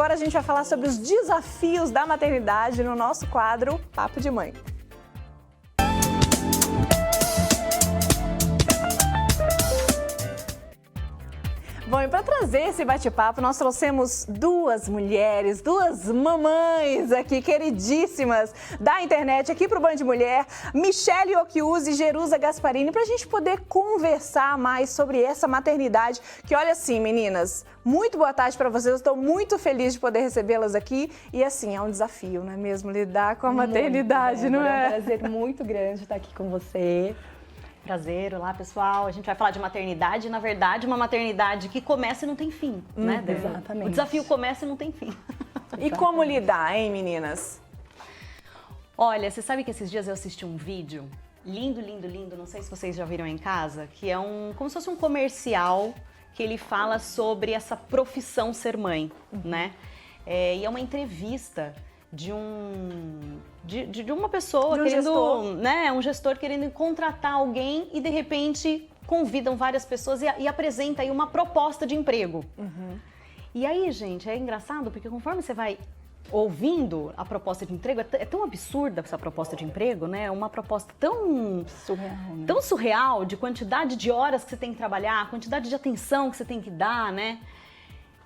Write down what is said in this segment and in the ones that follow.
Agora a gente vai falar sobre os desafios da maternidade no nosso quadro Papo de Mãe. Bom, e para trazer esse bate-papo, nós trouxemos duas mulheres, duas mamães aqui, queridíssimas da internet, aqui para o Band Mulher, Michele Occhiusi e Jerusa Gasparini, para a gente poder conversar mais sobre essa maternidade, que olha assim, meninas, muito boa tarde para vocês, eu estou muito feliz de poder recebê-las aqui e assim, é um desafio, não é mesmo? Lidar com a maternidade, não é? É um prazer muito grande estar aqui com você. Prazer, olá pessoal. A gente vai falar de maternidade, na verdade, uma maternidade que começa e não tem fim, né, Débora? Exatamente. O desafio começa e não tem fim. E como lidar, hein, meninas? Olha, você sabe que esses dias eu assisti um vídeo lindo, lindo, lindo, não sei se vocês já viram em casa, que é como se fosse um comercial que ele fala sobre essa profissão ser mãe, né? E é uma entrevista de uma pessoa de um querendo, gestor. né, um gestor querendo contratar alguém e de repente convidam várias pessoas e apresenta aí uma proposta de emprego. E aí, gente, é engraçado porque conforme você vai ouvindo a proposta de emprego, é tão absurda essa proposta de emprego, né? Uma proposta tão Surreal, né? tão surreal de quantidade de horas que você tem que trabalhar, quantidade de atenção que você tem que dar, né?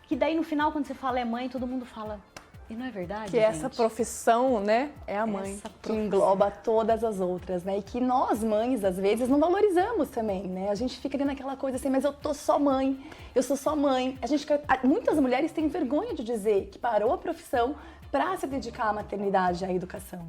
Que daí no final, quando você fala é mãe, todo mundo fala, e não é verdade, Que gente? essa profissão, né, é a mãe. Que engloba todas as outras, né? E que nós, mães, às vezes, não valorizamos também, né? A gente fica ali naquela coisa assim, mas eu tô só mãe, eu sou só mãe. Muitas mulheres têm vergonha de dizer que parou a profissão para se dedicar à maternidade e à educação,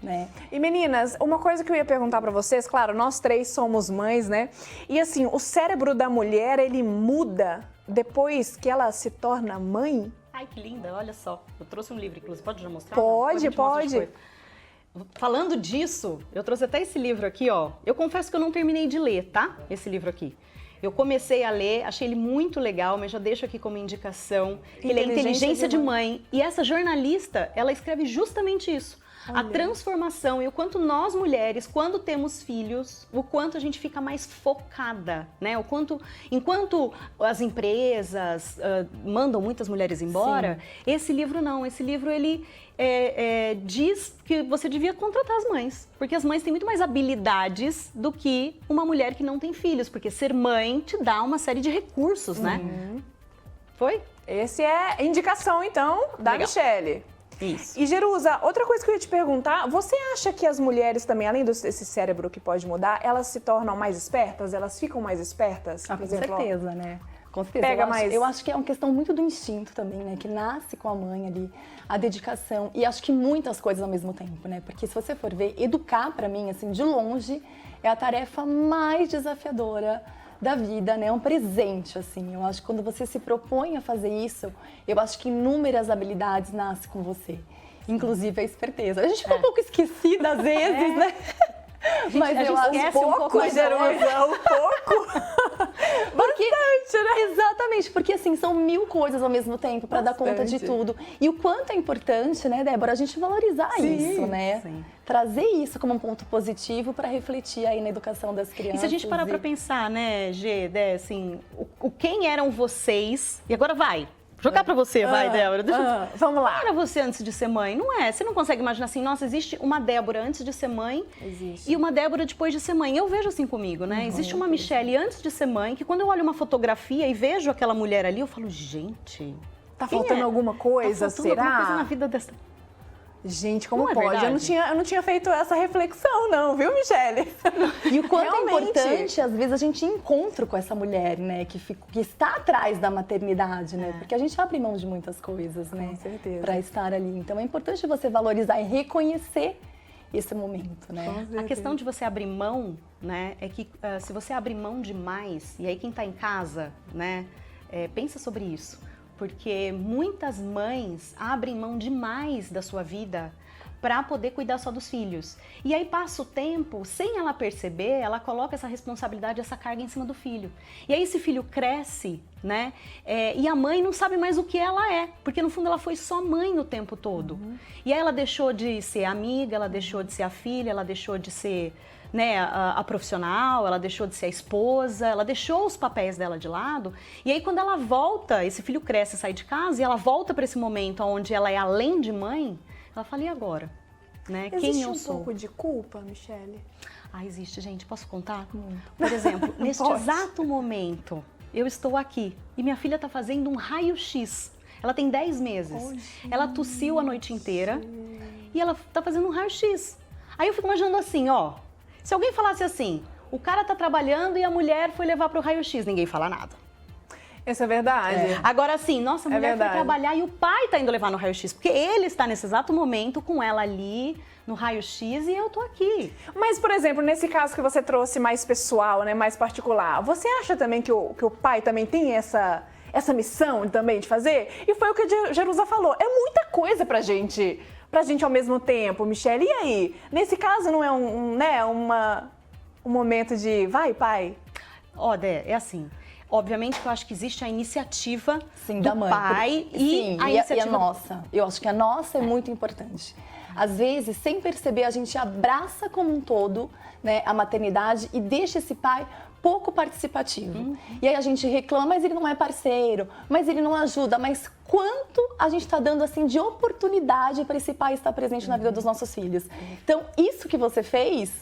né? E meninas, uma coisa que eu ia perguntar pra vocês, claro, nós três somos mães, né? E assim, o cérebro da mulher, ele muda depois que ela se torna mãe? Ai, que linda, olha só. Eu trouxe um livro, inclusive. Pode já mostrar? Pode, Depois a gente mostra pode. depois. Falando disso, eu trouxe até esse livro aqui, ó. Eu confesso que eu não terminei de ler, tá? Esse livro aqui. Eu comecei a ler, achei ele muito legal, mas já deixo aqui como indicação. Ele é Inteligência de Mãe. E essa jornalista, ela escreve justamente isso. A transformação e o quanto nós mulheres, quando temos filhos, o quanto a gente fica mais focada, né? O quanto, enquanto as empresas mandam muitas mulheres embora, esse livro não. Esse livro, ele diz que você devia contratar as mães. Porque as mães têm muito mais habilidades do que uma mulher que não tem filhos. Porque ser mãe te dá uma série de recursos, né? Foi? Esse é indicação, então, da Legal. Michele. Isso. E Jerusa, outra coisa que eu ia te perguntar, você acha que as mulheres também, além desse cérebro que pode mudar, elas se tornam mais espertas? Elas ficam mais espertas? Com certeza, né? Com certeza. Pega mais. Eu acho que é uma questão muito do instinto também, né? Que nasce com a mãe ali, a dedicação. E acho que muitas coisas ao mesmo tempo, né? Porque se você for ver, educar pra mim, assim, de longe, é a tarefa mais desafiadora da vida, né? É um presente, assim. Eu acho que quando você se propõe a fazer isso, eu acho que inúmeras habilidades nascem com você. Inclusive a esperteza. A gente fica um pouco esquecida às vezes, né? Mas a gente eu acho esquece um pouco, Jerusa, um pouco. Porque, Bastante, né? exatamente, porque assim, são mil coisas ao mesmo tempo para dar conta de Bastante. tudo. E o quanto é importante, né, Débora, a gente valorizar Sim, isso, né? sim. Trazer isso como um ponto positivo para refletir aí na educação das crianças. E se a gente parar pra pensar, né, Gê, Dé, assim, quem eram vocês? E agora vai. Jogar pra você, vai, Débora. Vamos lá. Quem era você antes de ser mãe? Não é. Você não consegue imaginar assim, nossa, existe uma Débora antes de ser mãe Existe. e uma Débora depois de ser mãe. Eu vejo assim comigo, né? Existe uma Michele antes de ser mãe, que quando eu olho uma fotografia e vejo aquela mulher ali, eu falo, gente, Tá quem faltando é? alguma coisa, tá faltando será? alguma coisa na vida dessa... Gente, como Não é pode? verdade? Eu não tinha feito essa reflexão, não, viu, Michele? E o quanto é Realmente. importante, às vezes, a gente encontra com essa mulher, né? Que está atrás da maternidade, né? Porque a gente abre mão de muitas coisas, né? Com certeza. Para estar ali. Então é importante você valorizar e reconhecer esse momento, né? A questão de você abrir mão, né, é que se você abrir mão demais, e aí quem está em casa, né, pensa sobre isso, porque muitas mães abrem mão demais da sua vida para poder cuidar só dos filhos. E aí passa o tempo, sem ela perceber, ela coloca essa responsabilidade, essa carga em cima do filho. E aí esse filho cresce, né? E a mãe não sabe mais o que ela é, porque no fundo ela foi só mãe o tempo todo. E aí ela deixou de ser amiga, ela deixou de ser a filha, ela deixou de ser né, a profissional, ela deixou de ser a esposa, ela deixou os papéis dela de lado. E aí quando ela volta, esse filho cresce, sai de casa e ela volta para esse momento onde ela é além de mãe, ela fala, e agora? Né? Quem eu sou? Um pouco de culpa, Michele? Ah, existe, gente. Posso contar? Por exemplo, neste exato momento, eu estou aqui e minha filha está fazendo um raio-x. Ela tem 10 meses. Ela tossiu a noite inteira e ela está fazendo um raio-x. Aí eu fico imaginando assim, ó, se alguém falasse assim, o cara tá trabalhando e a mulher foi levar pro raio-x, ninguém fala nada. Isso é verdade. Agora assim, nossa, a mulher foi verdade. trabalhar e o pai tá indo levar no raio-x, porque ele está nesse exato momento com ela ali no raio-x e eu tô aqui. Mas, por exemplo, nesse caso que você trouxe mais pessoal, né, mais particular, você acha também que o pai também tem essa missão também de fazer? E foi o que a Jerusa falou, é muita coisa pra gente ao mesmo tempo, Michele. E aí? Nesse caso não é um momento de vai, pai? Ó, Dé, é assim. Obviamente que eu acho que existe a iniciativa Sim, do da mãe. pai Sim, a iniciativa e a nossa. Eu acho que a nossa é muito importante. Às vezes, sem perceber, a gente abraça como um todo, né, a maternidade e deixa esse pai pouco participativo. E aí a gente reclama, mas ele não é parceiro, mas ele não ajuda, mas quanto a gente está dando assim de oportunidade para esse pai estar presente na vida dos nossos filhos. Então, isso que você fez,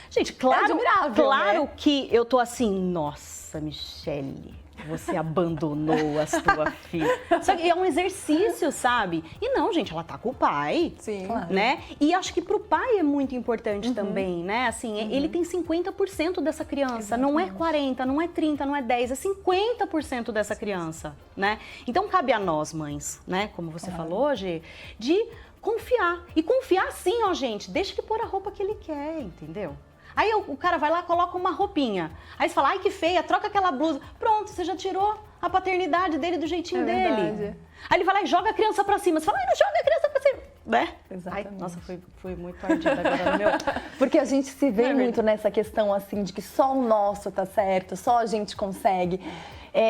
gente, claro, admirável, claro, né? que eu tô assim, nossa, Michele, você abandonou a sua filha. Só que é um exercício, sabe? E não, gente, ela tá com o pai. Sim. Claro. Né? E acho que pro pai é muito importante também, né? Assim, ele tem 50% dessa criança, não é 40, não é 30, não é 10, é 50% dessa criança, né? Então cabe a nós, mães, né? Como você falou, Gê, de confiar. E confiar sim, ó, gente, deixa ele pôr a roupa que ele quer, entendeu? Aí o cara vai lá e coloca uma roupinha. Aí você fala, ai que feia, troca aquela blusa. Pronto, você já tirou a paternidade dele do jeitinho dele. Verdade. Aí ele vai lá e joga a criança pra cima. Você fala, ai, não joga a criança pra cima. Né? Exatamente. Ai, nossa, foi muito ardida agora no meu... porque a gente se vê Não é muito nessa questão assim de que só o nosso tá certo, só a gente consegue.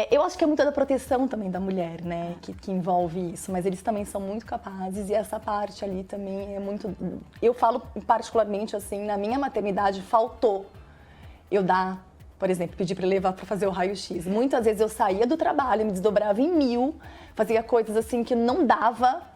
Eu acho que é muito da proteção também da mulher, né, que envolve isso, mas eles também são muito capazes e essa parte ali também é muito... Eu falo particularmente assim, na minha maternidade faltou eu dar, por exemplo, pedir para levar para fazer o raio-x. Muitas vezes eu saía do trabalho, me desdobrava em 1000, fazia coisas assim que não dava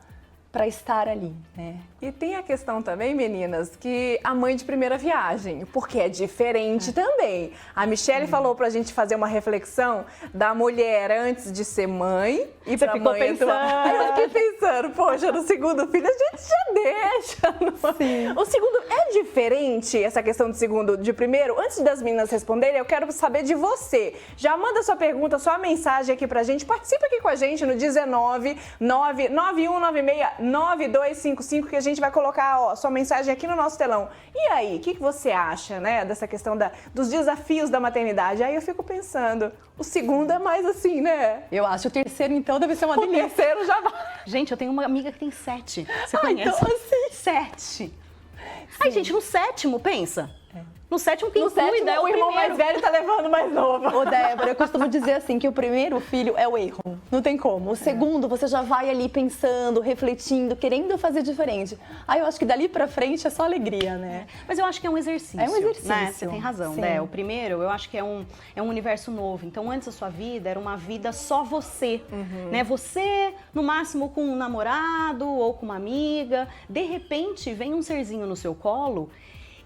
para estar ali, né? E tem a questão também, meninas, que a mãe de primeira viagem, porque é diferente também. A Michele falou pra gente fazer uma reflexão da mulher antes de ser mãe e pra ficou mãe pensando. Aí eu fiquei pensando, poxa, no segundo filho a gente já deixa. Sim. O segundo é diferente, essa questão do segundo de primeiro? Antes das meninas responderem, eu quero saber de você. Já manda sua pergunta, sua mensagem aqui pra gente. Participa aqui com a gente no 19 99196 9255, que a gente vai colocar, ó, sua mensagem aqui no nosso telão. E aí, o que você acha, né, dessa questão dos desafios da maternidade? Aí eu fico pensando, o segundo é mais assim, né? Eu acho o terceiro, então, deve ser uma O delícia. terceiro já vai. Gente, eu tenho uma amiga que tem 7. Você então, conhece? assim... 7. Ai, gente, no 7º, pensa. No 7º, quem No cuida sétimo, é o o irmão primeiro. mais velho tá levando o mais novo. Ô, Débora, eu costumo dizer assim, que o primeiro filho é o erro, não tem como. O segundo, você já vai ali pensando, refletindo, querendo fazer diferente. Aí eu acho que dali pra frente é só alegria, né? Mas eu acho que é um exercício. É um exercício. Né? Você tem razão, Sim. né? O primeiro, eu acho que é um universo novo. Então, antes a sua vida era uma vida só você. Né? Você, no máximo, com um namorado ou com uma amiga. De repente, vem um serzinho no seu colo.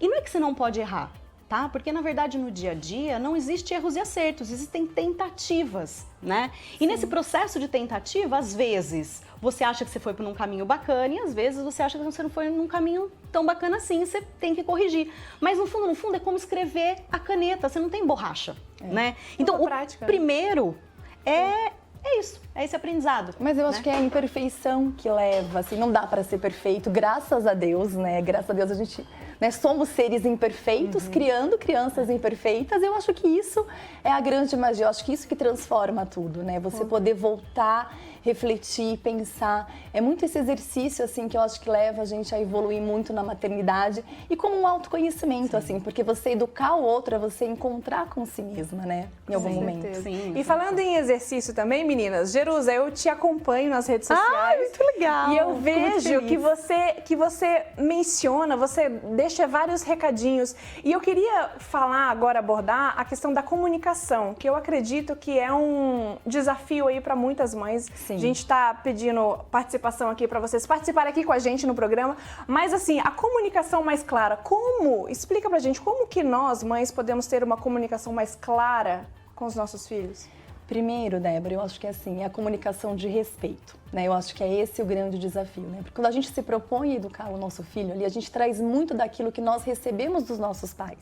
E não é que você não pode errar, tá? Porque, na verdade, no dia a dia, não existe erros e acertos. Existem tentativas, né? E nesse processo de tentativa, às vezes, você acha que você foi por um caminho bacana e às vezes você acha que você não foi num caminho tão bacana assim, você tem que corrigir. Mas no fundo é como escrever a caneta, você não tem borracha, né? Então, o prática, né? primeiro é isso, é esse aprendizado. Mas eu acho né? que é a imperfeição que leva, assim, não dá pra ser perfeito, graças a Deus, né? Graças a Deus a gente, né, somos seres imperfeitos, criando crianças imperfeitas. Eu acho que isso é a grande magia, eu acho que isso que transforma tudo, né? Você poder voltar refletir, pensar. É muito esse exercício, assim, que eu acho que leva a gente a evoluir muito na maternidade e como um autoconhecimento, assim, porque você educar o outro é você encontrar com si mesma, né? Em algum momento. Sim. E falando em exercício também, meninas, Jerusa, eu te acompanho nas redes sociais. Muito legal! E eu Fico muito vejo feliz. que você menciona, você deixa vários recadinhos. E eu queria falar agora, abordar a questão da comunicação, que eu acredito que é um desafio aí para muitas mães. Sim. A gente está pedindo participação aqui para vocês participarem aqui com a gente no programa. Mas assim, a comunicação mais clara, como? Explica pra gente como que nós, mães, podemos ter uma comunicação mais clara com os nossos filhos? Primeiro, Débora, eu acho que é a comunicação de respeito, né? Eu acho que é esse o grande desafio, né? Porque quando a gente se propõe a educar o nosso filho ali, a gente traz muito daquilo que nós recebemos dos nossos pais,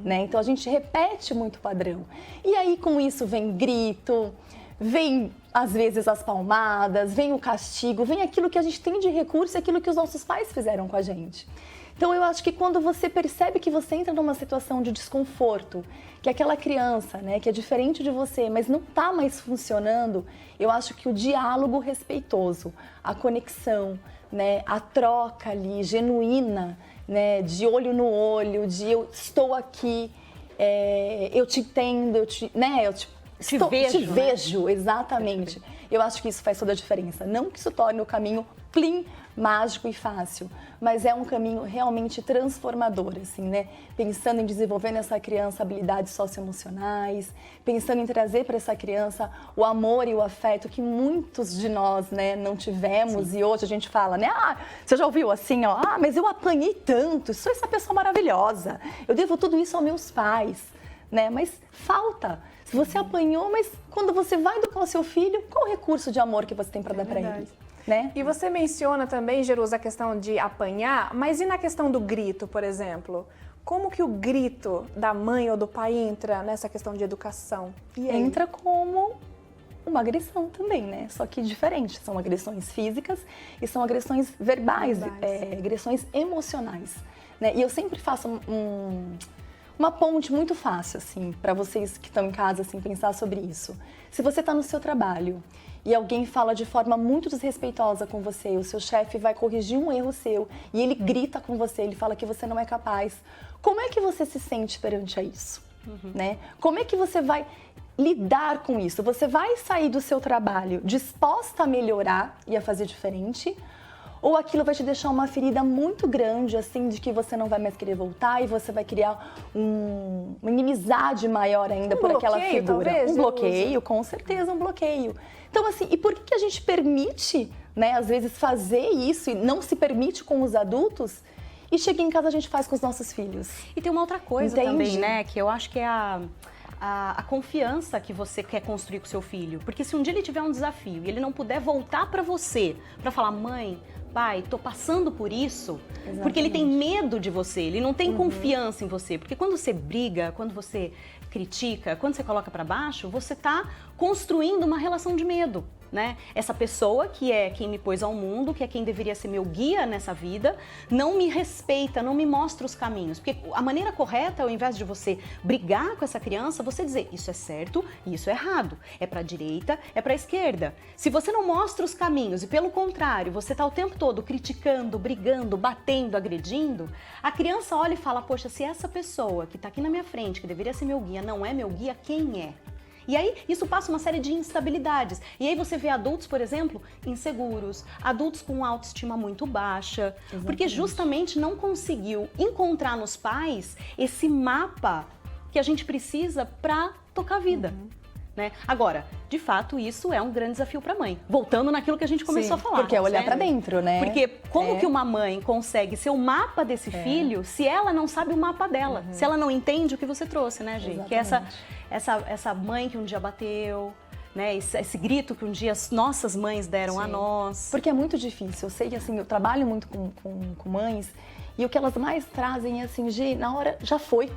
né? Então a gente repete muito o padrão. E aí com isso vem grito, vem às vezes as palmadas, vem o castigo, vem aquilo que a gente tem de recurso e aquilo que os nossos pais fizeram com a gente. Então eu acho que quando você percebe que você entra numa situação de desconforto, que aquela criança, né, que é diferente de você, mas não está mais funcionando, eu acho que o diálogo respeitoso, a conexão, né, a troca ali genuína, né, de olho no olho, de eu estou aqui, eu te entendo, te vejo, exatamente. Eu acho que isso faz toda a diferença. Não que isso torne o caminho plim, mágico e fácil, mas é um caminho realmente transformador, assim, né? Pensando em desenvolver nessa criança habilidades socioemocionais, pensando em trazer para essa criança o amor e o afeto que muitos de nós, né, não tivemos. Sim. E hoje a gente fala, né? Ah, você já ouviu assim, ó? Ah, mas eu apanhei tanto, sou essa pessoa maravilhosa, eu devo tudo isso aos meus pais, né? Mas falta. Se você apanhou, mas quando você vai educar o seu filho, qual o recurso de amor que você tem para dar para ele? Né? E você menciona também, Jerusa, a questão de apanhar, mas e na questão do grito, por exemplo? Como que o grito da mãe ou do pai entra nessa questão de educação? Entra como uma agressão também, né? Só que diferente. São agressões físicas e são agressões verbais. Agressões emocionais, né? E eu sempre faço uma ponte muito fácil, assim, para vocês que estão em casa, assim, pensar sobre isso. Se você está no seu trabalho e alguém fala de forma muito desrespeitosa com você, o seu chefe vai corrigir um erro seu e ele grita com você, ele fala que você não é capaz, como é que você se sente perante a isso? Né? Como é que você vai lidar com isso? Você vai sair do seu trabalho disposta a melhorar e a fazer diferente? Ou aquilo vai te deixar uma ferida muito grande, assim, de que você não vai mais querer voltar e você vai criar uma inimizade maior ainda por aquela figura. Talvez, um bloqueio, com certeza, um bloqueio. Então, assim, e por que a gente permite, né, às vezes, fazer isso e não se permite com os adultos e chega em casa a gente faz com os nossos filhos? E tem uma outra coisa também, né, que eu acho que é a confiança que você quer construir com seu filho. Porque se um dia ele tiver um desafio e ele não puder voltar para você, para falar, mãe, pai, tô passando por isso, exatamente, porque ele tem medo de você, ele não tem confiança em você. Porque quando você briga, quando você critica, quando você coloca para baixo, você tá construindo uma relação de medo, né? Essa pessoa que é quem me pôs ao mundo, que é quem deveria ser meu guia nessa vida, não me respeita, não me mostra os caminhos. Porque a maneira correta, ao invés de você brigar com essa criança, você dizer isso é certo e isso é errado. É pra direita, é pra esquerda. Se você não mostra os caminhos e, pelo contrário, você tá o tempo todo criticando, brigando, batendo, agredindo, a criança olha e fala, poxa, se essa pessoa que tá aqui na minha frente, que deveria ser meu guia, não é meu guia, quem é? E aí, isso passa uma série de instabilidades. E aí você vê adultos, por exemplo, inseguros, adultos com autoestima muito baixa, exatamente, porque justamente não conseguiu encontrar nos pais esse mapa que a gente precisa para tocar a vida. Né? Agora, de fato, isso é um grande desafio para a mãe. Voltando naquilo que a gente começou a falar. Porque é olhar para dentro, né? Porque como que uma mãe consegue ser o mapa desse filho se ela não sabe o mapa dela? Se ela não entende o que você trouxe, né, Gi? Que é essa mãe que um dia bateu, né? Esse grito que um dia as nossas mães deram a nós. Porque é muito difícil. Eu sei que, assim, eu trabalho muito com mães e o que elas mais trazem é assim, Gi, na hora já foi.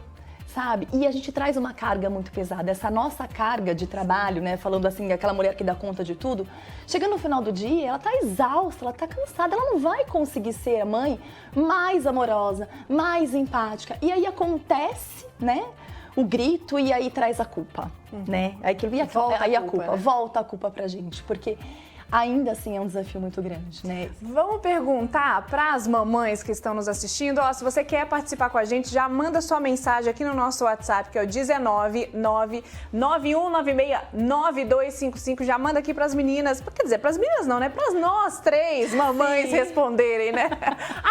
Sabe? E a gente traz uma carga muito pesada. Essa nossa carga de trabalho, né? Falando assim, aquela mulher que dá conta de tudo, chegando no final do dia, ela tá exausta, ela tá cansada, ela não vai conseguir ser a mãe mais amorosa, mais empática. E aí acontece, né? O grito e aí traz a culpa, né? Aí a culpa, volta a culpa pra gente, porque ainda assim é um desafio muito grande, né? Vamos perguntar para as mamães que estão nos assistindo, ó, se você quer participar com a gente, já manda sua mensagem aqui no nosso WhatsApp, que é o 19991969255, já manda aqui para as meninas, quer dizer, para as meninas não, né? Para nós três mamães responderem, né?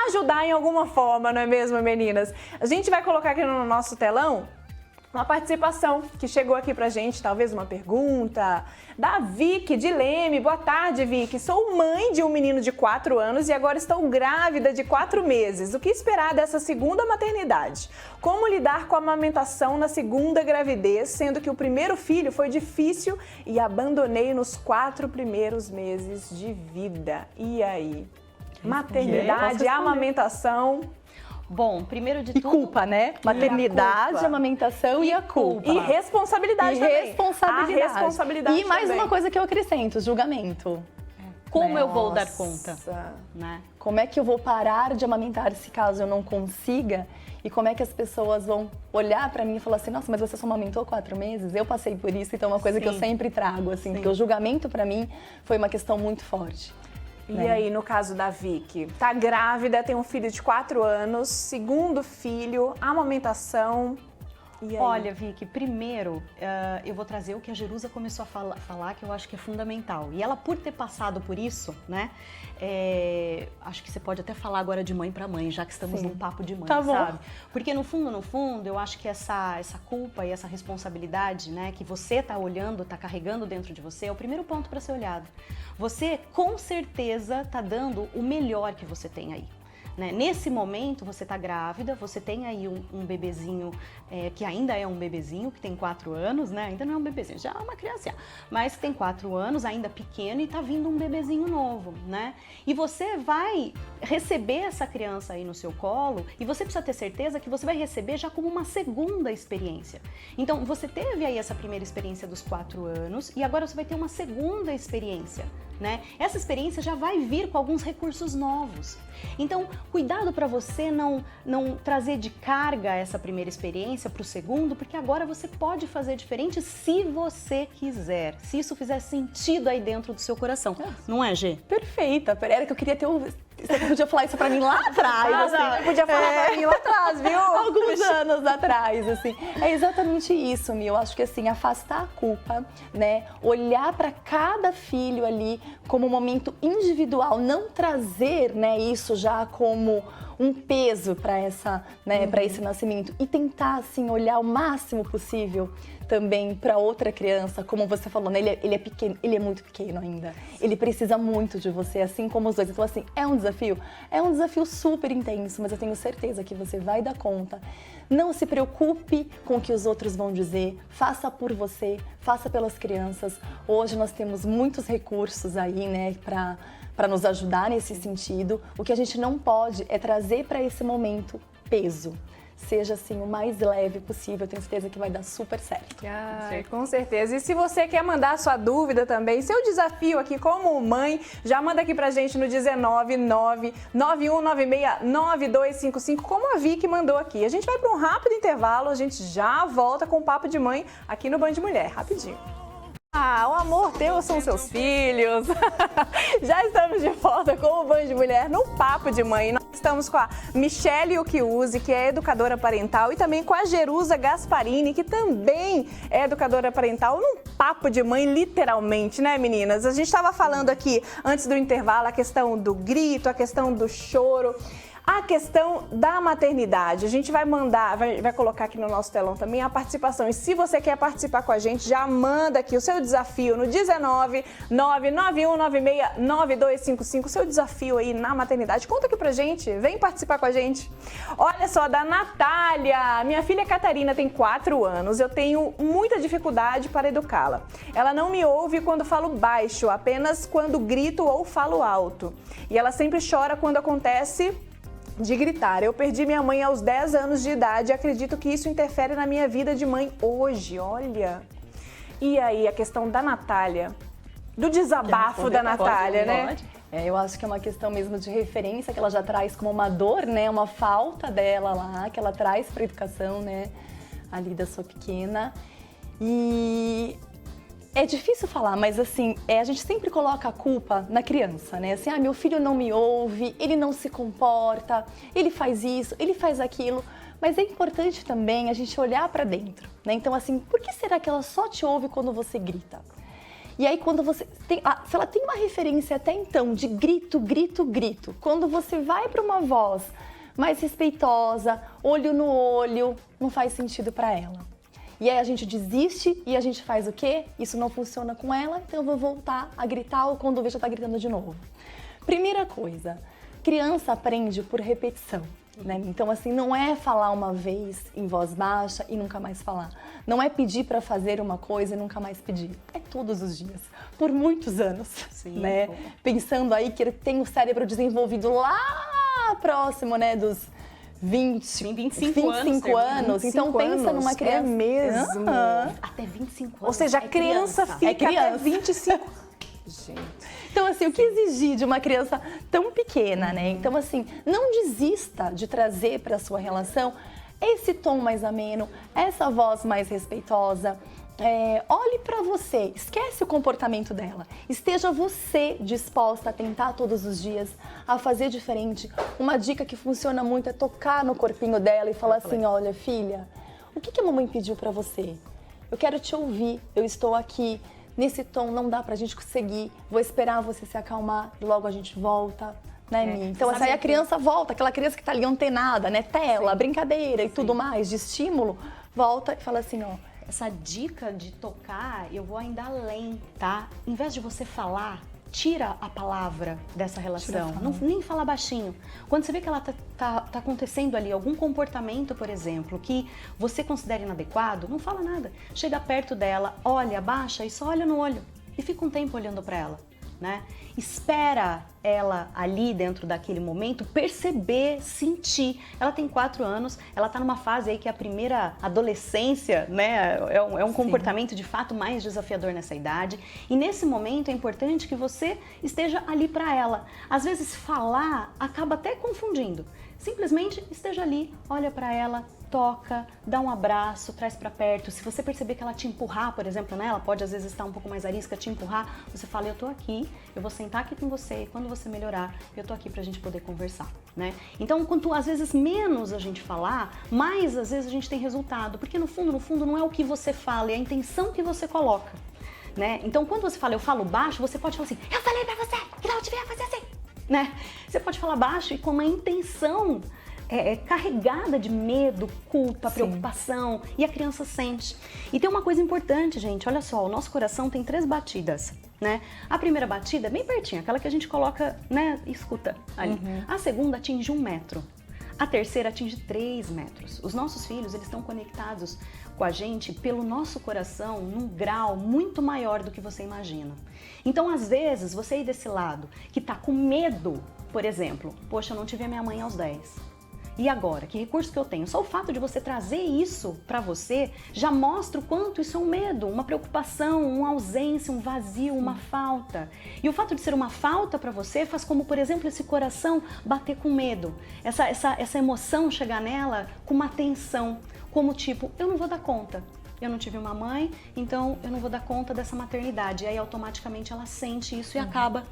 Ajudar em alguma forma, não é mesmo, meninas? A gente vai colocar aqui no nosso telão uma participação que chegou aqui pra gente, talvez uma pergunta, da Vicky de Leme. Boa tarde, Vicky. Sou mãe de um menino de 4 anos e agora estou grávida de 4 meses. O que esperar dessa segunda maternidade? Como lidar com a amamentação na segunda gravidez, sendo que o primeiro filho foi difícil e abandonei nos 4 primeiros meses de vida? E aí? Maternidade, amamentação... Bom, primeiro de E tudo... culpa, né? Maternidade, amamentação e a culpa. E responsabilidade também. Responsabilidade. A responsabilidade E mais também. uma coisa que eu acrescento, julgamento. Como eu vou dar Nossa. conta, né? Como é que eu vou parar de amamentar se caso eu não consiga? E como é que as pessoas vão olhar pra mim e falar assim, nossa, mas você só amamentou 4 meses? Eu passei por isso, então é uma coisa que eu sempre trago, assim, porque o julgamento pra mim foi uma questão muito forte. E aí, no caso da Vicky, tá grávida, tem um filho de 4 anos, segundo filho, amamentação. E aí? Olha, Vicky, primeiro eu vou trazer o que a Jerusa começou a falar, que eu acho que é fundamental. E ela, por ter passado por isso, né? Acho que você pode até falar agora de mãe para mãe, já que estamos num papo de mãe, Tá bom. sabe? Porque no fundo, eu acho que essa culpa e essa responsabilidade, né, que você tá olhando, tá carregando dentro de você, é o primeiro ponto para ser olhado. Você, com certeza, tá dando o melhor que você tem aí. Né? Nesse momento, você está grávida, você tem aí um bebezinho, que ainda é um bebezinho, que tem 4 anos, né? Ainda não é um bebezinho, já é uma criança, mas tem 4 anos, ainda pequeno, e está vindo um bebezinho novo, né? E você vai receber essa criança aí no seu colo, e você precisa ter certeza que você vai receber já como uma segunda experiência. Então, você teve aí essa primeira experiência dos 4 anos, e agora você vai ter uma segunda experiência, né? Essa experiência já vai vir com alguns recursos novos. Então, cuidado para você não trazer de carga essa primeira experiência para o segundo, porque agora você pode fazer diferente se você quiser, se isso fizer sentido aí dentro do seu coração. Não é, Gê? Perfeita. Era que eu queria ter Você podia falar isso pra mim lá atrás. Não, podia falar pra mim lá atrás, viu? Alguns anos atrás, assim. É exatamente isso, Mi. Eu acho que, assim, afastar a culpa, né? Olhar pra cada filho ali como um momento individual. Não trazer, né, isso já como um peso para para esse nascimento. E tentar, assim, olhar o máximo possível também para outra criança, como você falou, né? Ele é pequeno, ele é muito pequeno ainda. Ele precisa muito de você, assim como os dois. Então, assim, é um desafio super intenso, mas eu tenho certeza que você vai dar conta. Não se preocupe com o que os outros vão dizer, faça por você, faça pelas crianças. Hoje nós temos muitos recursos aí, né, para nos ajudar nesse sentido. O que a gente não pode é trazer para esse momento peso. Seja assim o mais leve possível, eu tenho certeza que vai dar super certo. Ai, com certeza. E se você quer mandar sua dúvida também, seu desafio aqui como mãe, já manda aqui pra gente no 19991969255, como a Vicky mandou aqui. A gente vai para um rápido intervalo, a gente já volta com o Papo de Mãe aqui no Band Mulher, rapidinho. Ah, o amor teu são seus filhos. Já estamos de volta com o Band Mulher no Papo de Mãe. Nós estamos com a Michelle Occhiusi, que é educadora parental, e também com a Jerusa Gasparini, que também é educadora parental, num papo de mãe, literalmente, né, meninas? A gente estava falando aqui, antes do intervalo, a questão do grito, a questão do choro. A questão da maternidade, a gente vai mandar, vai colocar aqui no nosso telão também a participação. E se você quer participar com a gente, já manda aqui o seu desafio no 19991969255, seu desafio aí na maternidade. Conta aqui pra gente, vem participar com a gente. Olha só, da Natália, minha filha Catarina tem 4 anos, eu tenho muita dificuldade para educá-la. Ela não me ouve quando falo baixo, apenas quando grito ou falo alto. E ela sempre chora quando acontece de gritar. Eu perdi minha mãe aos 10 anos de idade e acredito que isso interfere na minha vida de mãe hoje, olha. E aí, a questão da Natália, do desabafo da Natália, né? Eu acho que é uma questão mesmo de referência que ela já traz como uma dor, né? Uma falta dela lá, que ela traz para a educação, né? Ali da sua pequena. E é difícil falar, mas assim, a gente sempre coloca a culpa na criança, né? Assim, meu filho não me ouve, ele não se comporta, ele faz isso, ele faz aquilo. Mas é importante também a gente olhar para dentro, né? Então, assim, por que será que ela só te ouve quando você grita? E aí, quando você tem, se ela tem uma referência até então de grito, grito, grito, quando você vai para uma voz mais respeitosa, olho no olho, não faz sentido para ela. E aí a gente desiste e a gente faz o quê? Isso não funciona com ela, então eu vou voltar a gritar ou quando vejo ela tá gritando de novo. Primeira coisa, criança aprende por repetição, né? Então assim, não é falar uma vez em voz baixa e nunca mais falar. Não é pedir para fazer uma coisa e nunca mais pedir. É todos os dias, por muitos anos, Sim, né? Pô. Pensando aí que ele tem o cérebro desenvolvido lá próximo, né, dos 25 anos. Então pensa numa criança. É mesmo. Até 25 anos. Ou seja, a criança fica até 25. Gente. Então, assim, o que exigir de uma criança tão pequena, né? Então, assim, não desista de trazer para a sua relação esse tom mais ameno, essa voz mais respeitosa. Olhe para você, esquece o comportamento dela. Esteja você disposta a tentar todos os dias, a fazer diferente. Uma dica que funciona muito é tocar no corpinho dela e falar assim, olha, filha, o que a mamãe pediu para você? Eu quero te ouvir, eu estou aqui. Nesse tom não dá pra gente conseguir, vou esperar você se acalmar e logo a gente volta, né, Mi? Então essa aí a criança volta, aquela criança que tá ali antenada, né, tela, brincadeira e tudo mais, de estímulo, volta e fala assim, ó. Essa dica de tocar, eu vou ainda além, tá? Em vez de você falar, tira a palavra dessa relação, não, nem fala baixinho. Quando você vê que ela tá acontecendo ali algum comportamento, por exemplo, que você considera inadequado, não fala nada. Chega perto dela, olha, abaixa e só olha no olho. E fica um tempo olhando para ela, né? Espera ela ali dentro daquele momento perceber, sentir. Ela tem 4 anos, ela tá numa fase aí que é a primeira adolescência, né? É um comportamento de fato mais desafiador nessa idade. E nesse momento é importante que você esteja ali para ela. Às vezes falar acaba até confundindo. Simplesmente esteja ali, olha para ela, toca, dá um abraço, traz para perto. Se você perceber que ela te empurrar, por exemplo, né, ela pode às vezes estar um pouco mais arisca, te empurrar, você fala, eu tô aqui, eu vou sentar aqui com você, e quando você melhorar, eu tô aqui pra gente poder conversar, né? Então, quanto às vezes menos a gente falar, mais às vezes a gente tem resultado, porque no fundo não é o que você fala, é a intenção que você coloca, né? Então, quando você fala, eu falo baixo, você pode falar assim, eu falei pra você que não devia fazer assim, né? Você pode falar baixo e com uma intenção carregada de medo, culpa, preocupação, e a criança sente. E tem uma coisa importante, gente, olha só, o nosso coração tem 3 batidas, né? A primeira batida é bem pertinho, aquela que a gente coloca, né, e escuta ali. A segunda atinge 1 metro. A terceira atinge 3 metros. Os nossos filhos, eles estão conectados com a gente pelo nosso coração num grau muito maior do que você imagina. Então, às vezes, você aí desse lado, que tá com medo, por exemplo, poxa, eu não tive a minha mãe aos 10. E agora, que recurso que eu tenho? Só o fato de você trazer isso para você já mostra o quanto isso é um medo, uma preocupação, uma ausência, um vazio, uma falta. E o fato de ser uma falta para você faz como, por exemplo, esse coração bater com medo. Essa emoção chegar nela com uma tensão, como tipo, eu não vou dar conta. Eu não tive uma mãe, então eu não vou dar conta dessa maternidade. E aí automaticamente ela sente isso e acaba...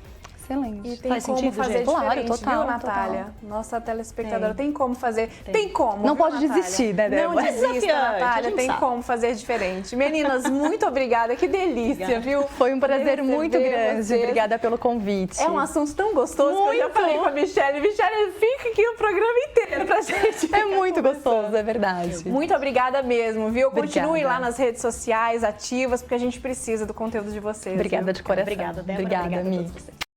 Excelente. E tem Faz como sentido, fazer gente? diferente, Claro, total, viu, Natália? total. Nossa telespectadora, tem como fazer. Tem como, Não viu, pode Natália? desistir, né, Não Débora? desista, Desafiante, a Natália, gente tem sabe. como fazer diferente. Meninas, muito obrigada, que delícia, Obrigada. viu? Foi um prazer muito Receber grande. vocês. Obrigada pelo convite. É um assunto tão gostoso que eu já Muito. falei com a Michelle. Michelle, fica aqui o programa inteiro pra gente. É muito gostoso, é verdade. Muito obrigada mesmo, viu? Continue Obrigada. lá nas redes sociais, ativas, porque a gente precisa do conteúdo de vocês. Obrigada viu? de coração. Obrigada, Débora. Obrigada, Obrigada a Mi. todos vocês.